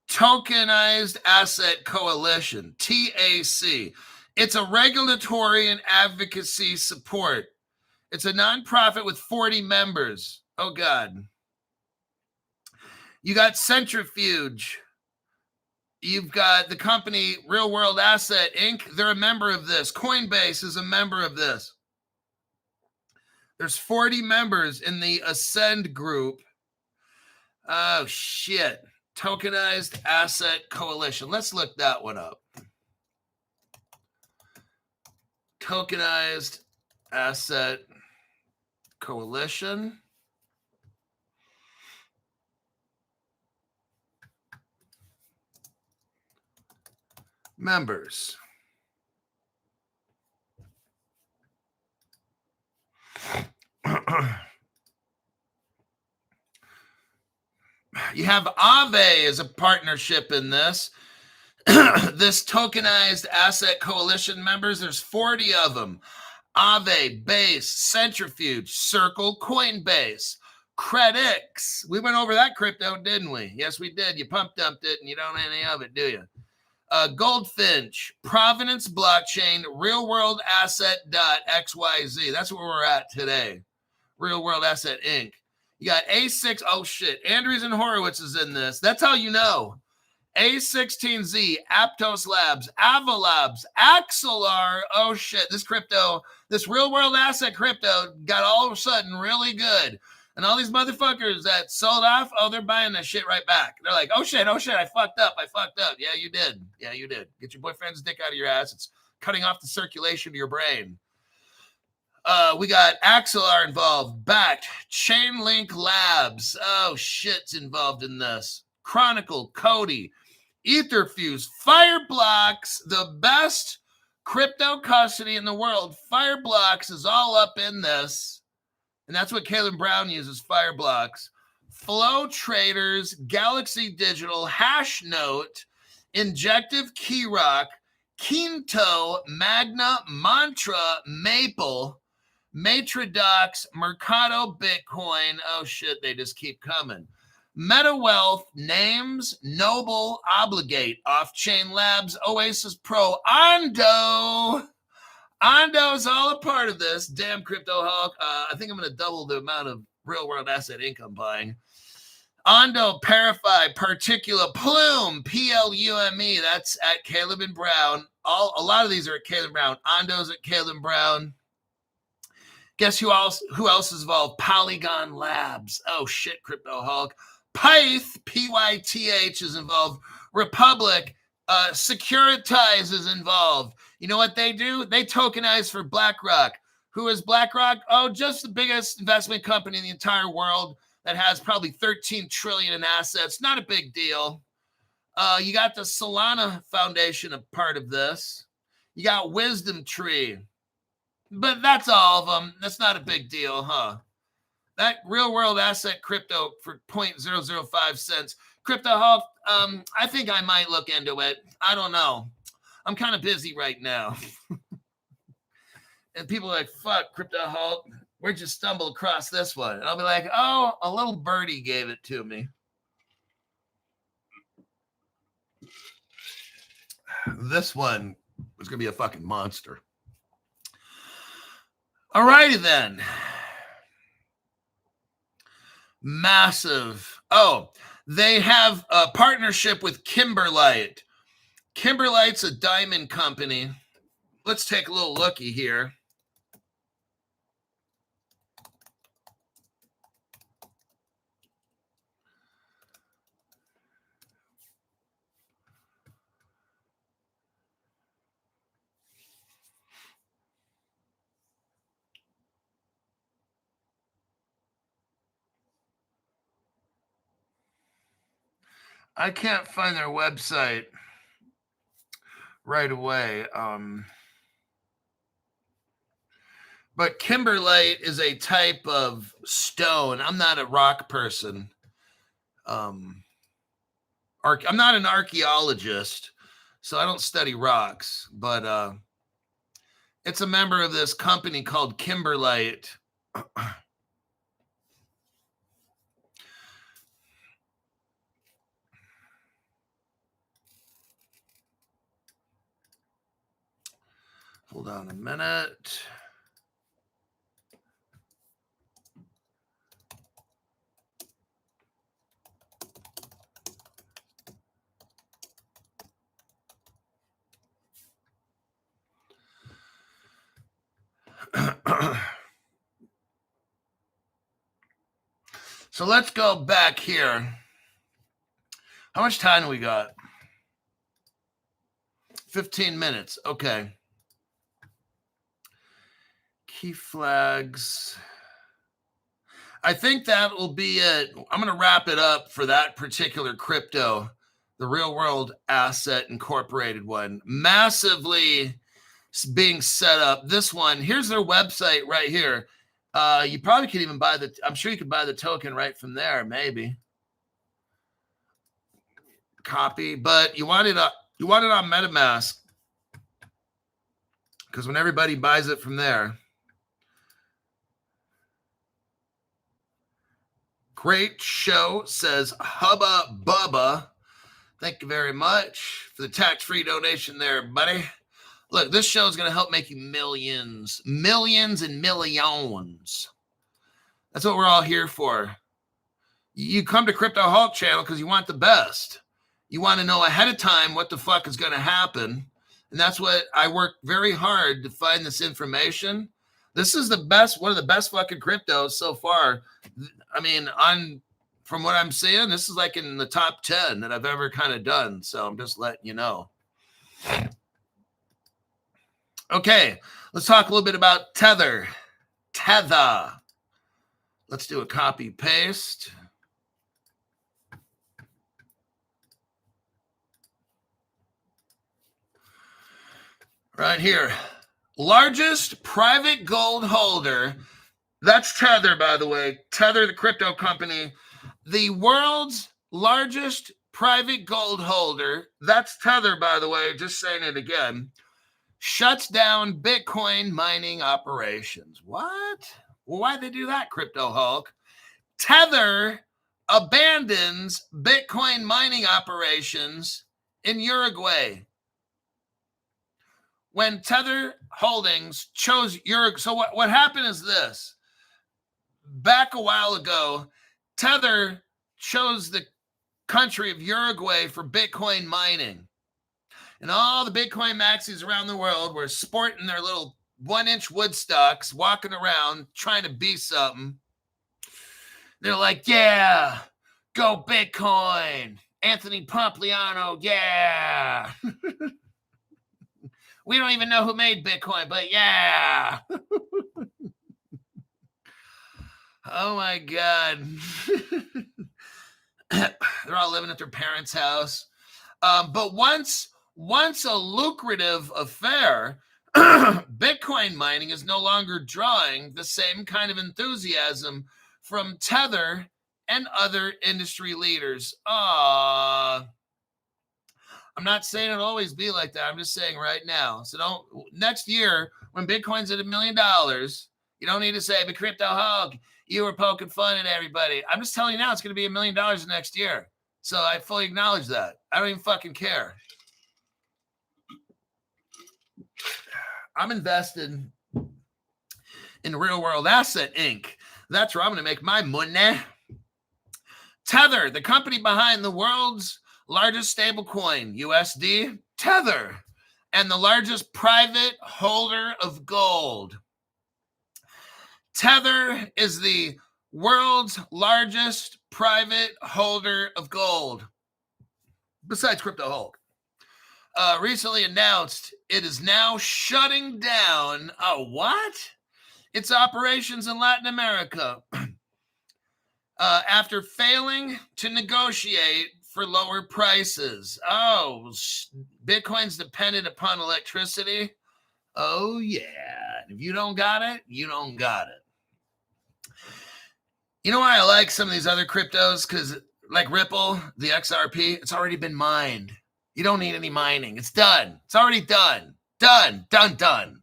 Tokenized Asset Coalition, TAC. It's a regulatory and advocacy support. It's a nonprofit with 40 members. Oh, God. You got Centrifuge. You've got the company Real World Asset Inc. They're a member of this. Coinbase is a member of this. There's 40 members in the Ascend group. Oh, shit. Tokenized Asset Coalition. Let's look that one up. Tokenized Asset Coalition. Members. You have Aave as a partnership in this. This Tokenized Asset Coalition members, there's 40 of them. Aave, Base, Centrifuge, Circle, Coinbase, Credix. We went over that crypto, didn't we? Yes, we did. You pump dumped it and you don't have any of it, do you? Goldfinch, Provenance Blockchain, Real World Asset.xyz. That's where we're at today. Real World Asset Inc. You got A6. Oh, shit. Andreessen and Horowitz is in this. That's how you know. A16Z, Aptos Labs, Avalabs, Axelar. Oh, shit. This crypto, this Real World Asset crypto got all of a sudden really good. And all these motherfuckers that sold off, oh, they're buying that shit right back. They're like, oh, shit, I fucked up. Yeah, you did. Get your boyfriend's dick out of your ass. It's cutting off the circulation to your brain. We got Axelar involved, backed, Chainlink Labs. Oh, shit's involved in this. Chronicle, Cody, Etherfuse, Fireblocks, the best crypto custody in the world. Fireblocks is all up in this. And that's what Caleb Brown uses, Fireblocks. Flow Traders, Galaxy Digital, Hashnote, Injective Keyrock, Quinto, Magna, Mantra, Maple, Matrodox, Mercado Bitcoin. Oh, shit, they just keep coming. MetaWealth, Names, Noble, Obligate, Off-Chain Labs, Oasis Pro, Ondo. Ondo's all a part of this. Damn, Crypto Hulk. I think I'm going to double the amount of Real World Asset income buying. Ondo, Parify, Particula, Plume, Plume. That's at Caleb and Brown. A lot of these are at Caleb Brown. Ondo's at Caleb Brown. Guess who else is involved? Polygon Labs. Oh, shit, Crypto Hulk. Pyth, Pyth is involved. Republic, Securitize is involved. You know what they do? They tokenize for BlackRock. Who is BlackRock? Oh, just the biggest investment company in the entire world that has probably 13 trillion in assets. Not a big deal. You got the Solana Foundation a part of this. You got Wisdom Tree. But that's all of them. That's not a big deal, huh? That Real World Asset crypto for 0.005 cents. Crypto Hulk, I think I might look into it. I don't know. I'm kind of busy right now. And people are like, fuck, Crypto Hulk. where'd you stumble across this one? And I'll be like, oh, a little birdie gave it to me. This one was going to be a fucking monster. All righty then. Massive. Oh, they have a partnership with Kimberlite. Kimberlite's a diamond company. Let's take a little looky here. I can't find their website right away. But kimberlite is a type of stone. I'm not a rock person. I'm not an archaeologist, so I don't study rocks. But it's a member of this company called Kimberlite. Hold on a minute. So let's go back here. How much time do we got? 15 minutes. Okay. Key flags. I think that will be it. I'm going to wrap it up for that particular crypto, the Real World Asset Incorporated one. Massively being set up. This one, here's their website right here. You probably could even buy I'm sure you could buy the token right from there, maybe. Copy, but you want it on MetaMask, because when everybody buys it from there. Great show, says Hubba Bubba. Thank you very much for the tax-free donation there, buddy. Look, this show is going to help make you millions and millions. That's what we're all here for. You come to Crypto Hulk channel because you want the best. You want to know ahead of time what the fuck is going to happen. And that's what I work very hard to find this information. This is the best, one of the best fucking cryptos so far. I mean, from what I'm seeing, this is like in the top 10 that I've ever kind of done. So I'm just letting you know. Okay, let's talk a little bit about Tether. Let's do a copy paste. Right here. Largest private gold holder. That's Tether, by the way. Tether, the crypto company. The world's largest private gold holder. That's Tether, by the way. Just saying it again. Shuts down Bitcoin mining operations. What? Well, why'd they do that, Crypto Hulk? Tether abandons Bitcoin mining operations in Uruguay. When Tether Holdings chose Uruguay, so what happened is this. Back a while ago, Tether chose the country of Uruguay for Bitcoin mining. And all the Bitcoin maxis around the world were sporting their little 1-inch Woodstocks, walking around trying to be something. They're like, yeah, go Bitcoin. Anthony Pompliano, yeah. We don't even know who made Bitcoin, but yeah. Oh, my God. They're all living at their parents' house. But once a lucrative affair, Bitcoin mining is no longer drawing the same kind of enthusiasm from Tether and other industry leaders. I'm not saying it'll always be like that. I'm just saying right now. So next year, when Bitcoin's at $1 million, You don't need to say, but Crypto Hulk, you were poking fun at everybody. I'm just telling you now, it's going to be $1 million next year. So I fully acknowledge that. I don't even fucking care. I'm invested in Real World Asset Inc. That's where I'm going to make my money. Tether, the company behind the world's largest stablecoin, USD, Tether, and the largest private holder of gold. Tether is the world's largest private holder of gold, besides Crypto Hulk. Recently announced it is now shutting down its operations in Latin America after failing to negotiate for lower prices. Oh, Bitcoin's dependent upon electricity. Oh, yeah. If you don't got it, you don't got it. You know why I like some of these other cryptos? Because like Ripple, the XRP, it's already been mined. You don't need any mining. It's done. It's already done. Done. Done. Done.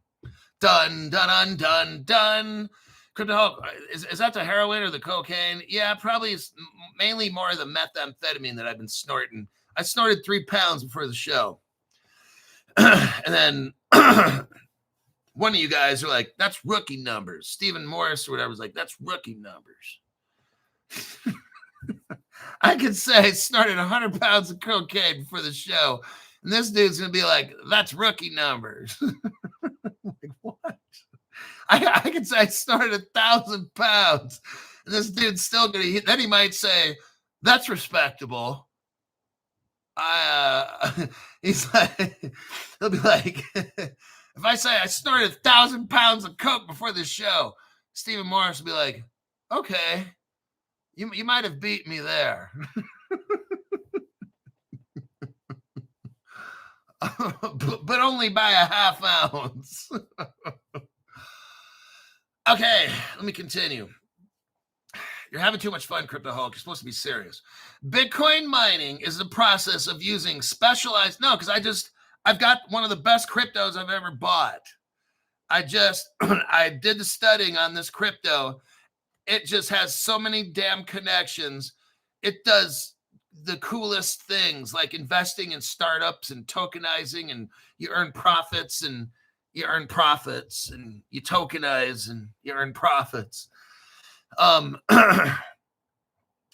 Done. Done. Done. Done. Crypto Hulk, is that the heroin or the cocaine? Yeah, probably it's mainly more of the methamphetamine that I've been snorting. I snorted 3 pounds before the show. And then one of you guys are like, that's rookie numbers. Stephen Morris or whatever was like, that's rookie numbers. I could say I snorted 100 pounds of cocaine before the show. And this dude's going to be like, that's rookie numbers. Like, what? I could say I snorted 1,000 pounds. And this dude's still going to, then he might say, that's respectable. He's like, he'll be like, if I say I snorted 1,000 pounds of coke before the show, Stephen Morris will be like, okay, you might have beat me there. but only by a half ounce. Okay, let me continue. You're having too much fun, Crypto Hulk. You're supposed to be serious. Bitcoin mining is the process of using specialized... No, because I've got one of the best cryptos I've ever bought. I did the studying on this crypto. It just has so many damn connections. It does the coolest things, like investing in startups and tokenizing, and you earn profits and you earn profits, and you tokenize and you earn profits.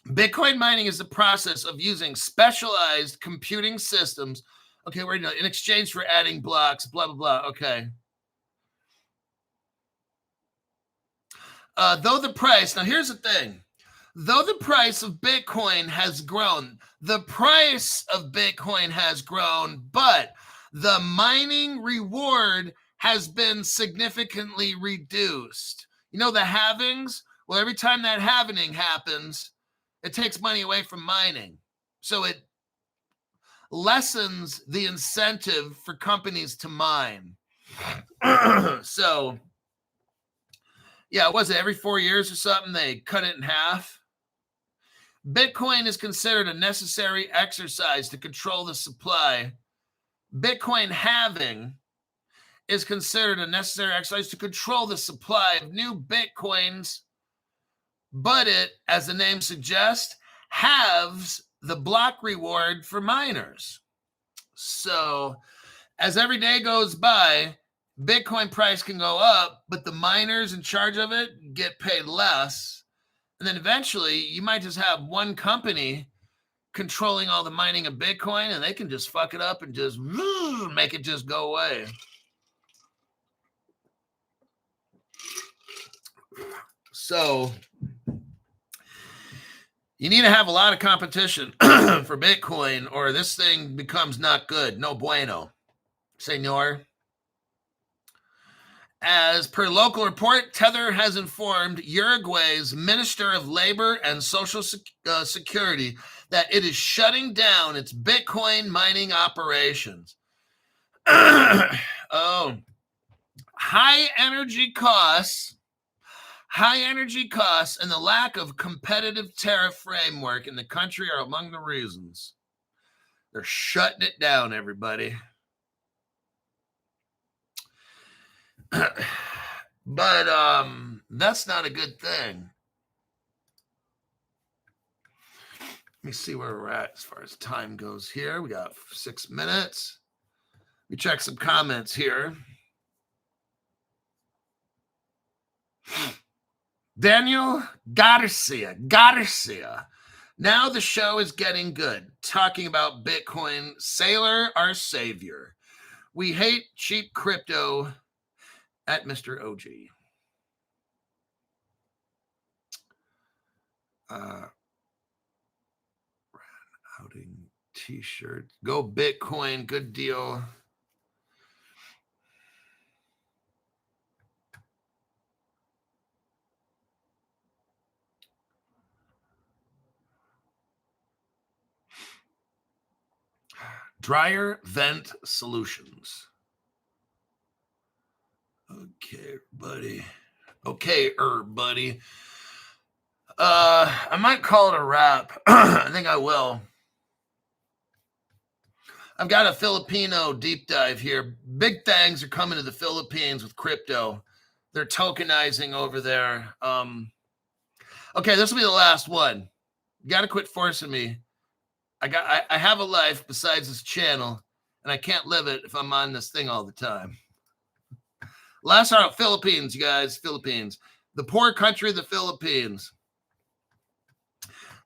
Bitcoin mining is the process of using specialized computing systems. Okay, we're in exchange for adding blocks, blah, blah, blah. Okay. Though the price, now here's the thing. Though the price of Bitcoin has grown, but the mining reward has been significantly reduced. You know, the halvings? Well, every time that halving happens, it takes money away from mining. So it lessens the incentive for companies to mine. So, yeah, was it every 4 years or something they cut it in half? Bitcoin is considered a necessary exercise to control the supply. Bitcoin halving is considered a necessary exercise to control the supply of new Bitcoins, but it, as the name suggests, halves the block reward for miners. So as every day goes by, Bitcoin price can go up, but the miners in charge of it get paid less. And then eventually you might just have one company controlling all the mining of Bitcoin, and they can just fuck it up and just make it just go away. So you need to have a lot of competition for Bitcoin, or this thing becomes not good. No bueno, senor. As per local report, Tether has informed Uruguay's Minister of Labor and Social Security that it is shutting down its Bitcoin mining operations. Oh, high energy costs and the lack of competitive tariff framework in the country are among the reasons. They're shutting it down, everybody. But that's not a good thing. Let me see where we're at as far as time goes here. We got 6 minutes. Let me check some comments here. Daniel Garcia. Now the show is getting good. Talking about Bitcoin. Sailor, our savior. We hate cheap crypto at Mr. OG. Outing t-shirt. Go Bitcoin. Good deal. Dryer Vent Solutions. Okay, buddy. I might call it a wrap. I think I will. I've got a Filipino deep dive here. Big things are coming to the Philippines with crypto. They're tokenizing over there. Okay, this will be the last one. You got to quit forcing me. I have a life besides this channel, and I can't live it if I'm on this thing all the time. Last out, Philippines, you guys. Philippines. The poor country of the Philippines.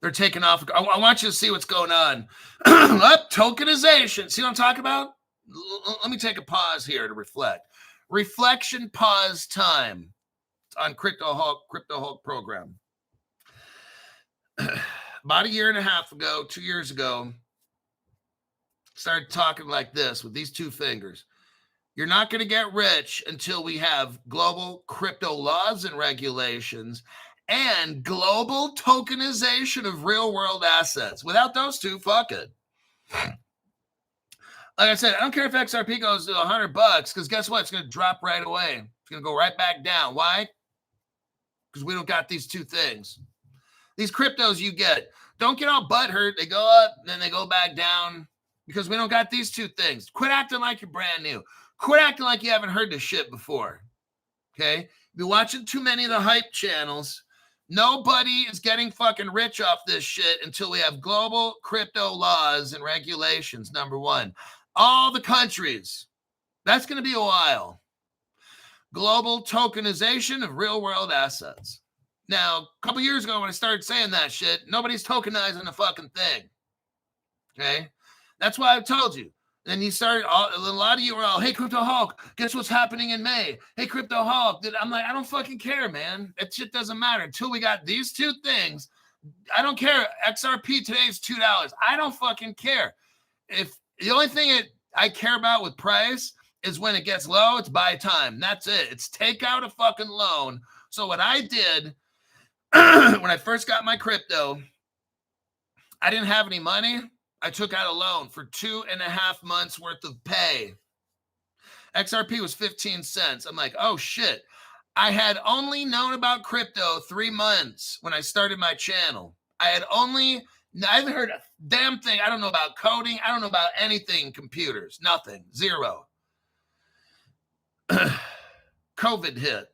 They're taking off. I want you to see what's going on. Tokenization. See what I'm talking about? Let me take a pause here to reflect. Reflection pause time. It's on Crypto Hulk program. About a year and a half ago, 2 years ago, started talking like this with these two fingers. You're not going to get rich until we have global crypto laws and regulations and global tokenization of real world assets. Without those two, fuck it. Like I said, I don't care if XRP goes to $100 because guess what? It's going to drop right away. It's going to go right back down. Why? Because we don't got these two things. These cryptos you get, don't get all butthurt. They go up, then they go back down because we don't got these two things. Quit acting like you're brand new. Quit acting like you haven't heard this shit before. Okay? You've been watching too many of the hype channels. Nobody is getting fucking rich off this shit until we have global crypto laws and regulations, number one. All the countries. That's going to be a while. Global tokenization of real world assets. Now, a couple years ago when I started saying that shit, nobody's tokenizing the fucking thing. Okay? That's why I told you. And you started, a lot of you were all, hey, Crypto Hulk, guess what's happening in May? Hey, Crypto Hulk. I'm like, I don't fucking care, man. That shit doesn't matter. Until we got these two things, I don't care. XRP today is $2. I don't fucking care. If the only thing I care about with price is when it gets low, it's buy time. That's it. It's take out a fucking loan. So what I did when I first got my crypto, I didn't have any money. I took out a loan for 2.5 months worth of pay. XRP was 15 cents. I'm like, oh shit. I had only known about crypto 3 months when I started my channel. I haven't heard a damn thing. I don't know about coding. I don't know about anything, computers, nothing, zero. COVID hit.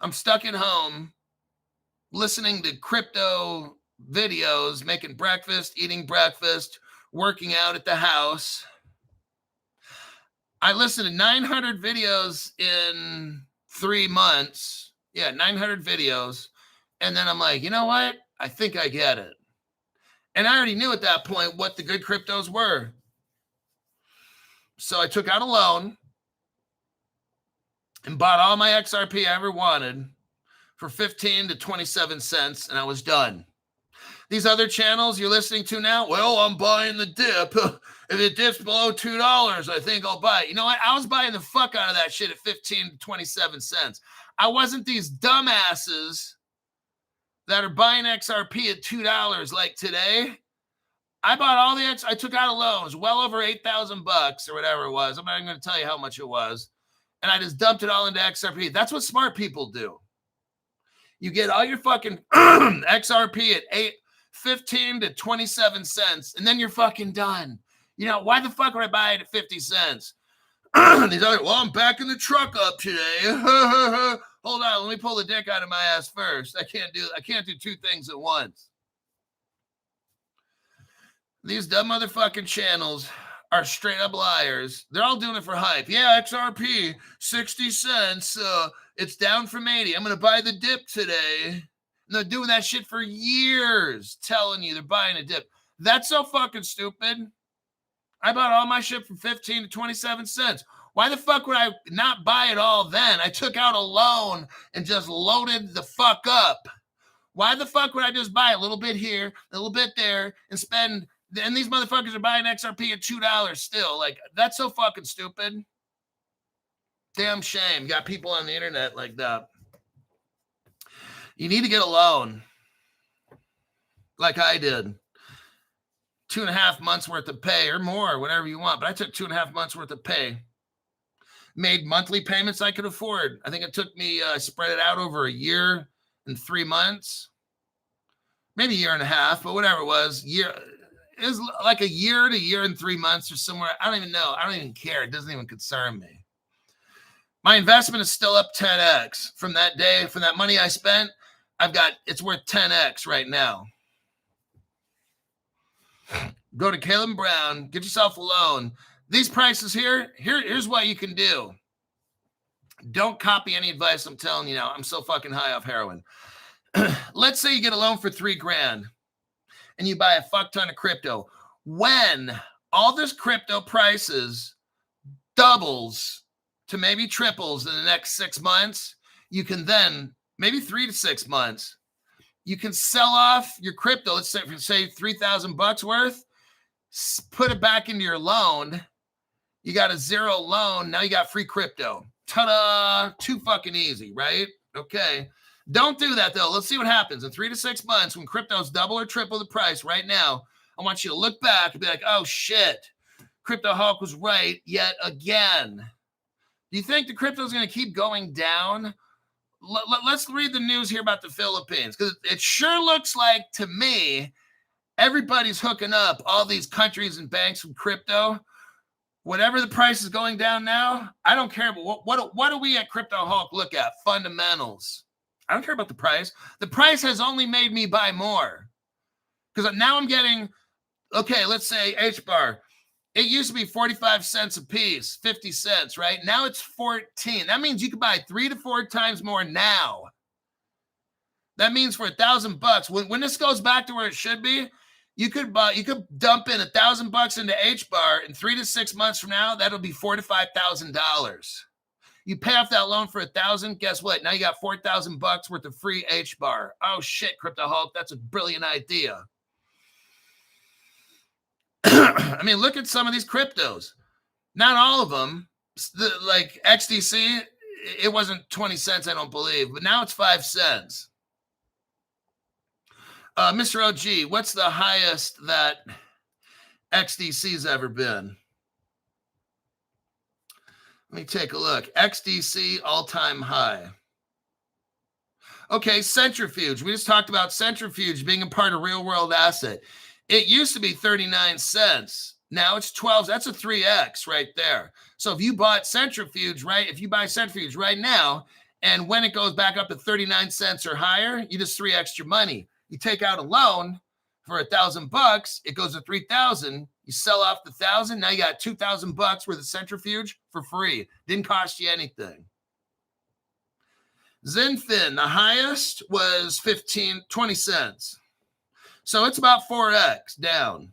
I'm stuck at home listening to crypto videos, making breakfast, eating breakfast, working out at the house. I listened to 900 videos in 3 months. Yeah, 900 videos. And then I'm like, you know what? I think I get it. And I already knew at that point what the good cryptos were. So I took out a loan and bought all my XRP I ever wanted for 15 to 27 cents, and I was done. These other channels you're listening to now, well, I'm buying the dip. If it dips below $2, I think I'll buy it. You know what? I was buying the fuck out of that shit at 15 to 27 cents. I wasn't these dumbasses that are buying XRP at $2 like today. I bought all the I took out a loan. It was well over $8,000 or whatever it was. I'm not even going to tell you how much it was. And I just dumped it all into XRP. That's what smart people do. You get all your fucking XRP at 15 to 27 cents, and then you're fucking done. You know, why the fuck would I buy it at 50 cents? These other, well, I'm backing the truck up today. Hold on, let me pull the dick out of my ass first. I can't do two things at once. These dumb motherfucking channels are straight up liars. They're all doing it for hype. Yeah, XRP, 60 cents. It's down from 80. I'm going to buy the dip today. And they're doing that shit for years, telling you they're buying a dip. That's so fucking stupid. I bought all my shit from 15 to 27 cents. Why the fuck would I not buy it all then? I took out a loan and just loaded the fuck up. Why the fuck would I just buy a little bit here, a little bit there, and spend... And these motherfuckers are buying XRP at $2 still. Like, that's so fucking stupid. Damn shame. You got people on the internet like that. You need to get a loan. Like I did. 2.5 months worth of pay or more, whatever you want. But I took 2.5 months worth of pay. Made monthly payments I could afford. I think it took me, spread it out over a year and 3 months. Maybe a year and a half, but whatever it was. It was like a year to year and 3 months or somewhere. I don't even know. I don't even care. It doesn't even concern me. My investment is still up 10x from that day. From that money I spent, it's worth 10x right now. Go to Caleb Brown, get yourself a loan. These prices here's what you can do. Don't copy any advice I'm telling you now. I'm so fucking high off heroin. Let's say you get a loan for $3,000 and you buy a fuck ton of crypto. When all this crypto prices doubles to maybe triples in the next 6 months, you can then, maybe 3 to 6 months, you can sell off your crypto. Let's say $3,000 worth, put it back into your loan. You got a zero loan. Now you got free crypto. Ta-da! Too fucking easy, right? Okay. Don't do that, though. Let's see what happens. In 3 to 6 months, when crypto's double or triple the price right now, I want you to look back and be like, oh, shit. Crypto Hawk was right yet again. Do you think the crypto's going to keep going down? Let's read the news here about the Philippines, because it sure looks like, to me, everybody's hooking up all these countries and banks from crypto. Whatever the price is going down now, I don't care. But what do we at Crypto Hawk look at? Fundamentals. I don't care about the price. The price has only made me buy more. Because now I'm getting, okay, let's say HBAR. It used to be 45 cents a piece, 50 cents, right? Now it's 14. That means you could buy 3 to 4 times more now. That means for $1,000, when this goes back to where it should be, you could dump in $1,000 into HBAR in 3 to 6 months from now. That'll be $4,000 to $5,000. You pay off that loan for $1,000. Guess what? Now you got $4,000 worth of free HBAR. Oh shit, Crypto Hulk, that's a brilliant idea. I mean, look at some of these cryptos. Not all of them. Like XDC, it wasn't 20 cents, I don't believe, but now it's 5 cents. Mr. OG, what's the highest that XDC's ever been? Let me take a look. XDC all-time high. Okay, Centrifuge. We just talked about Centrifuge being a part of real-world asset. It used to be 39 cents. Now it's 12. That's a 3x right there. So if you bought Centrifuge, right? If you buy Centrifuge right now, and when it goes back up to 39 cents or higher, you just 3x your money. You take out a loan for $1,000, it goes to 3,000. You sell off the 1,000. Now you got $2,000 worth of Centrifuge for free. Didn't cost you anything. Zenfin, the highest was 20 cents. So it's about 4x down.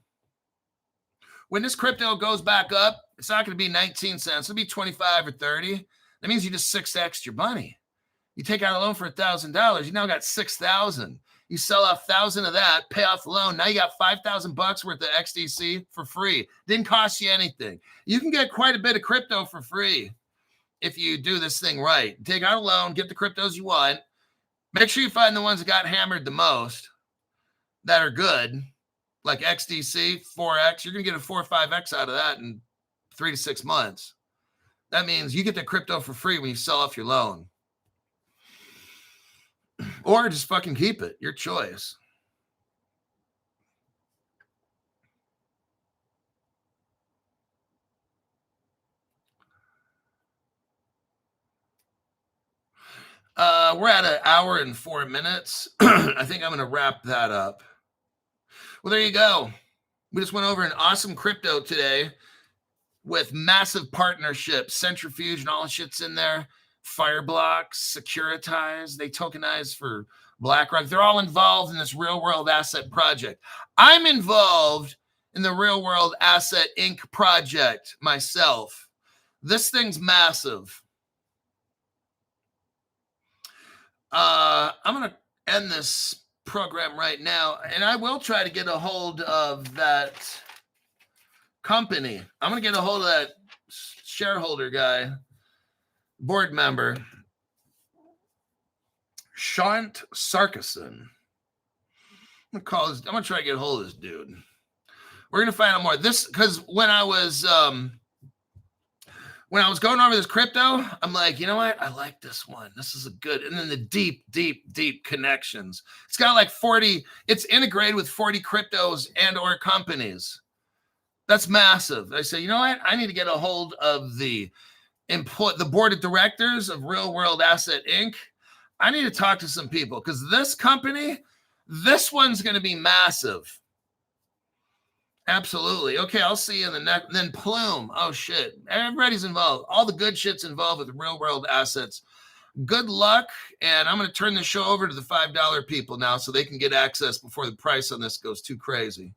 When this crypto goes back up, it's not going to be 19 cents. It'll be 25 or 30. That means you just 6x'd your money. You take out a loan for $1,000. You now got 6,000. You sell off 1,000 of that, pay off the loan. Now you got $5,000 worth of XDC for free. Didn't cost you anything. You can get quite a bit of crypto for free if you do this thing right. Take out a loan, get the cryptos you want. Make sure you find the ones that got hammered the most that are good, like XDC, 4x. You're going to get a 4 or 5x out of that in 3 to 6 months. That means you get the crypto for free when you sell off your loan. Or just fucking keep it. Your choice. We're at an hour and 4 minutes. I think I'm going to wrap that up. Well, there you go. We just went over an awesome crypto today with massive partnerships, Centrifuge and all the shit's in there. Fireblocks, Securitize, they tokenize for BlackRock. They're all involved in this real world asset project. I'm involved in the Real World Asset Inc. project myself. This thing's massive. I'm going to end this program right now, and I will try to get a hold of that company. I'm going to get a hold of that shareholder guy, board member, Shant Sarkison. I'm going to try to get a hold of this dude. We're going to find out more. Because when I was going over this crypto, I'm like, you know what? I like this one. This is a good. And then the deep, deep, deep connections. It's got like 40. It's integrated with 40 cryptos and or companies. That's massive. I say, you know what? I need to get a hold of the board of directors of Real World Asset Inc. I need to talk to some people because this company, this one's going to be massive. Absolutely. Okay, I'll see you in the next. Then Plume. Oh, shit. Everybody's involved. All the good shit's involved with real world assets. Good luck. And I'm going to turn the show over to the $5 people now so they can get access before the price on this goes too crazy.